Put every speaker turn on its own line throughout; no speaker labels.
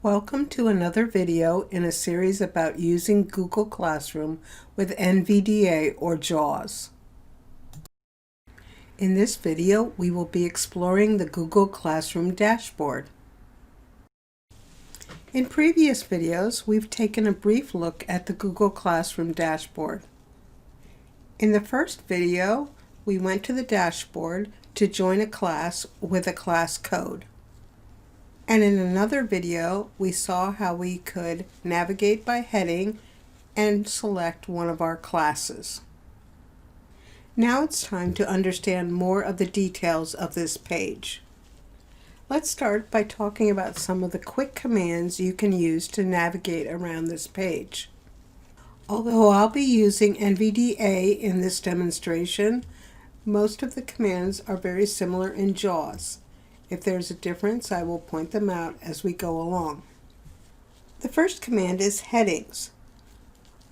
Welcome to another video in a series about using Google Classroom with NVDA or JAWS. In this video, we will be exploring the Google Classroom dashboard. In previous videos, we've taken a brief look at the Google Classroom dashboard. In the first video, we went to the dashboard to join a class with a class code. And in another video, we saw how we could navigate by heading and select one of our classes. Now it's time to understand more of the details of this page. Let's start by talking about some of the quick commands you can use to navigate around this page. Although I'll be using NVDA in this demonstration, most of the commands are very similar in JAWS. If there's a difference, I will point them out as we go along. The first command is headings.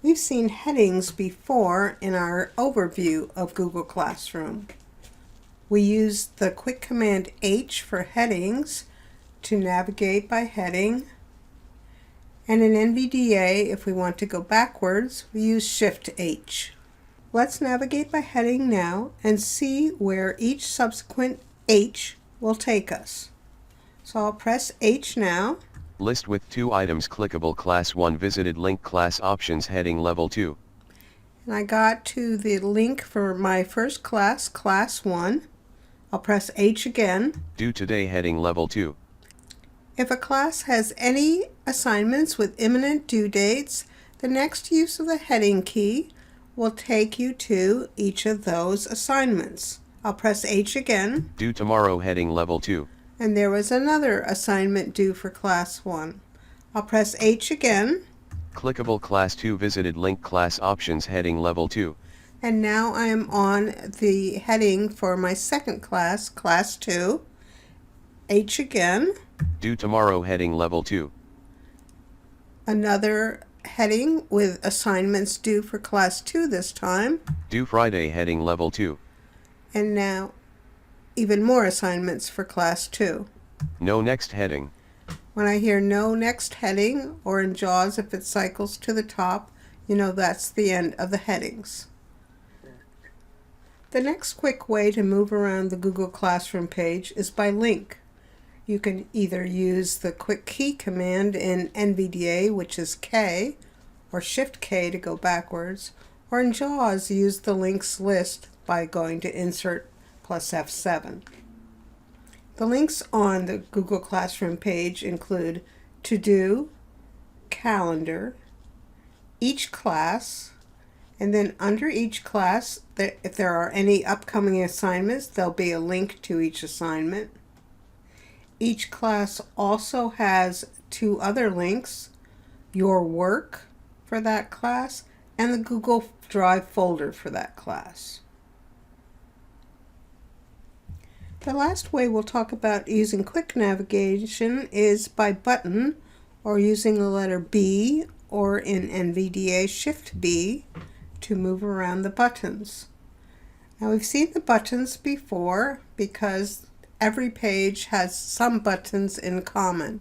We've seen headings before in our overview of Google Classroom. We use the quick command H for headings to navigate by heading. And in NVDA, if we want to go backwards, we use Shift H. Let's navigate by heading now and see where each subsequent H will take us. So I'll press H now.
List with 2 items clickable class 1 visited link class options heading level 2.
And I got to the link for my first class, class 1. I'll press H again.
Due today heading level 2.
If a class has any assignments with imminent due dates, the next use of the heading key will take you to each of those assignments. I'll press H again.
Due tomorrow heading level 2.
And there was another assignment due for class 1. I'll press H again.
Clickable class 2 visited link class options heading level 2.
And now I am on the heading for my second class, class 2. H again.
Due tomorrow heading level 2.
Another heading with assignments due for class 2 this time.
Due Friday heading level 2.
And now even more assignments for class 2.
No next heading.
When I hear no next heading, or in JAWS if it cycles to the top, you know that's the end of the headings. The next quick way to move around the Google Classroom page is by link. You can either use the quick key command in NVDA, which is K, or Shift K to go backwards, or in JAWS use the links list by going to Insert plus F7. The links on the Google Classroom page include To Do, Calendar, Each Class, and then under each class, if there are any upcoming assignments, there'll be a link to each assignment. Each class also has 2 other links, Your Work for that class, and the Google Drive folder for that class. The last way we'll talk about using quick navigation is by button, or using the letter B, or in NVDA Shift B, to move around the buttons. Now we've seen the buttons before because every page has some buttons in common.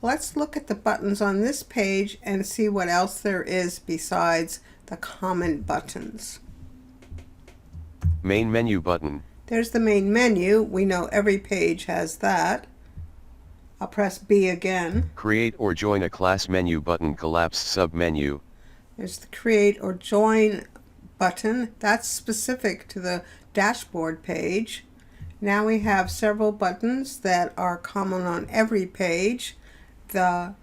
Let's look at the buttons on this page and see what else there is besides the common buttons.
Main menu button.
There's the main menu. We know every page has that. I'll press B again.
Create or join a class menu button collapse sub-menu.
There's the Create or Join button. That's specific to the dashboard page. Now we have several buttons that are common on every page. The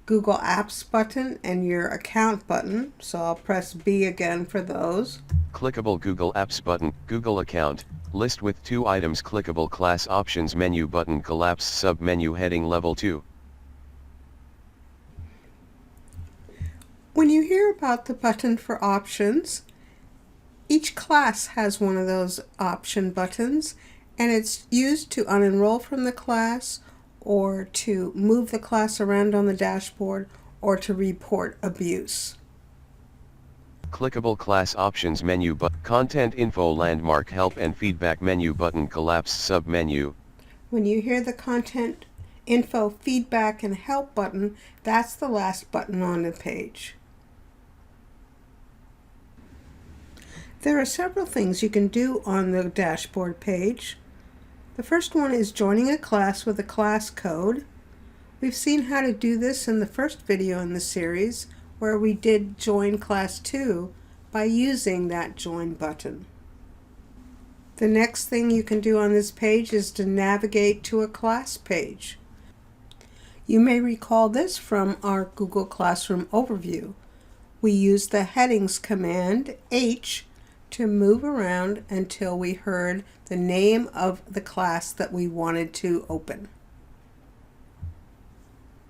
Google Apps button and your Account button. So I'll press B again for those.
Clickable Google Apps button, Google Account. List with 2 items clickable class options menu button collapse sub-menu heading level 2.
When you hear about the button for options, each class has one of those option buttons, and it's used to unenroll from the class, or to move the class around on the dashboard, or to report abuse.
Clickable class options menu button content info landmark help and feedback menu button collapse sub-menu.
When you hear the content Info, Feedback, and Help button, that's the last button on the page. There are several things you can do on the dashboard page. The first one is joining a class with a class code. We've seen how to do this in the first video in the series, where we did join class 2 by using that join button. The next thing you can do on this page is to navigate to a class page. You may recall this from our Google Classroom overview. We used the headings command H to move around until we heard the name of the class that we wanted to open.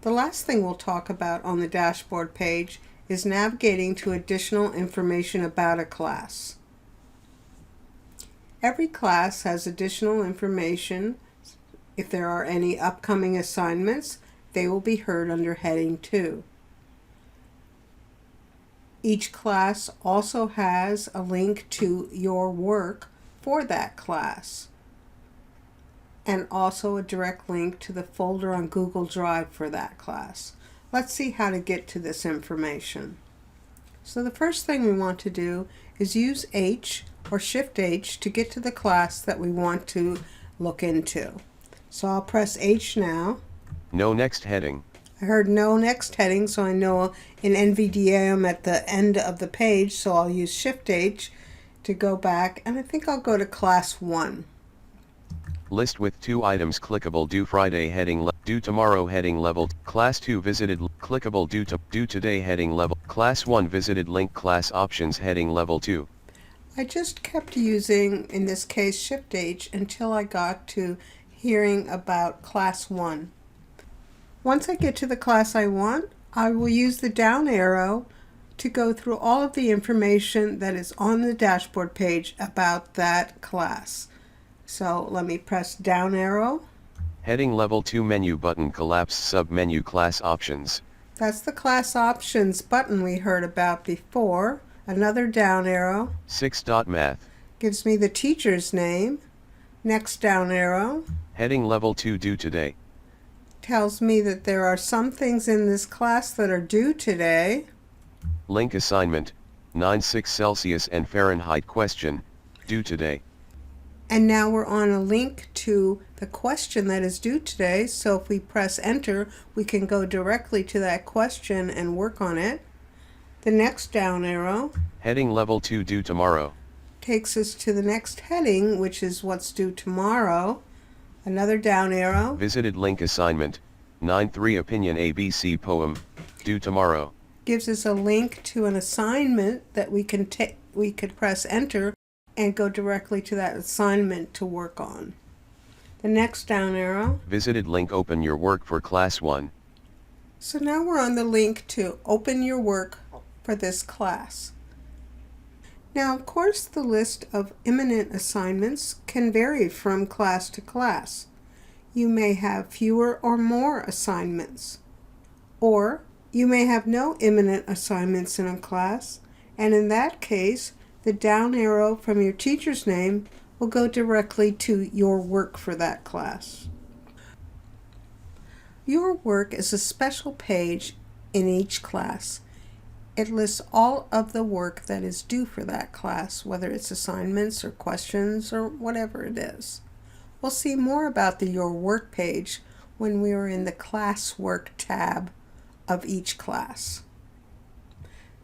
The last thing we'll talk about on the dashboard page is navigating to additional information about a class. Every class has additional information. If there are any upcoming assignments, they will be heard under heading 2. Each class also has a link to your work for that class, and also a direct link to the folder on Google Drive for that class. Let's see how to get to this information. So the first thing we want to do is use H or Shift H to get to the class that we want to look into. So I'll press H now.
No next heading.
I heard no next heading, so I know in NVDA I'm at the end of the page, so I'll use Shift H to go back, and I think I'll go to class 1.
List with 2 items clickable due Friday heading due tomorrow heading level class 2 visited clickable due today heading level class 1 visited link class options heading level 2.
I just kept using, in this case, Shift H until I got to hearing about class 1. Once I get to the class I want, I will use the down arrow to go through all of the information that is on the dashboard page about that class. So let me press down arrow.
Heading level 2 menu button collapse sub-menu class options.
That's the class options button we heard about before. Another down arrow.
6.math.
Gives me the teacher's name. Next down arrow.
Heading level 2 due today.
Tells me that there are some things in this class that are due today.
Link assignment, 96 Celsius and Fahrenheit question, due today.
And now we're on a link to the question that is due today, so if we press enter, we can go directly to that question and work on it. The next down arrow.
Heading level 2 due tomorrow.
Takes us to the next heading, which is what's due tomorrow. Another down arrow.
Visited link assignment, 9-3 opinion ABC poem, due tomorrow.
Gives us a link to an assignment that we could press enter and go directly to that assignment to work on. The next down arrow.
Visited link open your work for class 1.
So now we're on the link to open your work for this class. Now, of course, the list of imminent assignments can vary from class to class. You may have fewer or more assignments, or you may have no imminent assignments in a class, and in that case, the down arrow from your teacher's name will go directly to your work for that class. Your work is a special page in each class. It lists all of the work that is due for that class, whether it's assignments or questions or whatever it is. We'll see more about the Your Work page when we are in the Classwork tab of each class.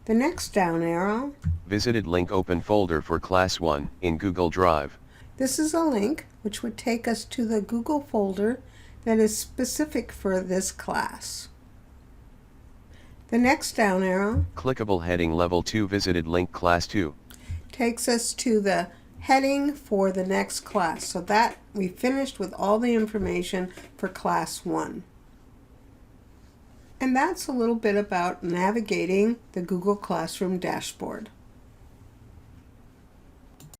The next down arrow.
Visited link open folder for class 1 in Google Drive.
This is a link which would take us to the Google folder that is specific for this class. The next down arrow.
Clickable heading level 2 visited link class 2.
Takes us to the heading for the next class. So that we finished with all the information for class 1. And that's a little bit about navigating the Google Classroom dashboard.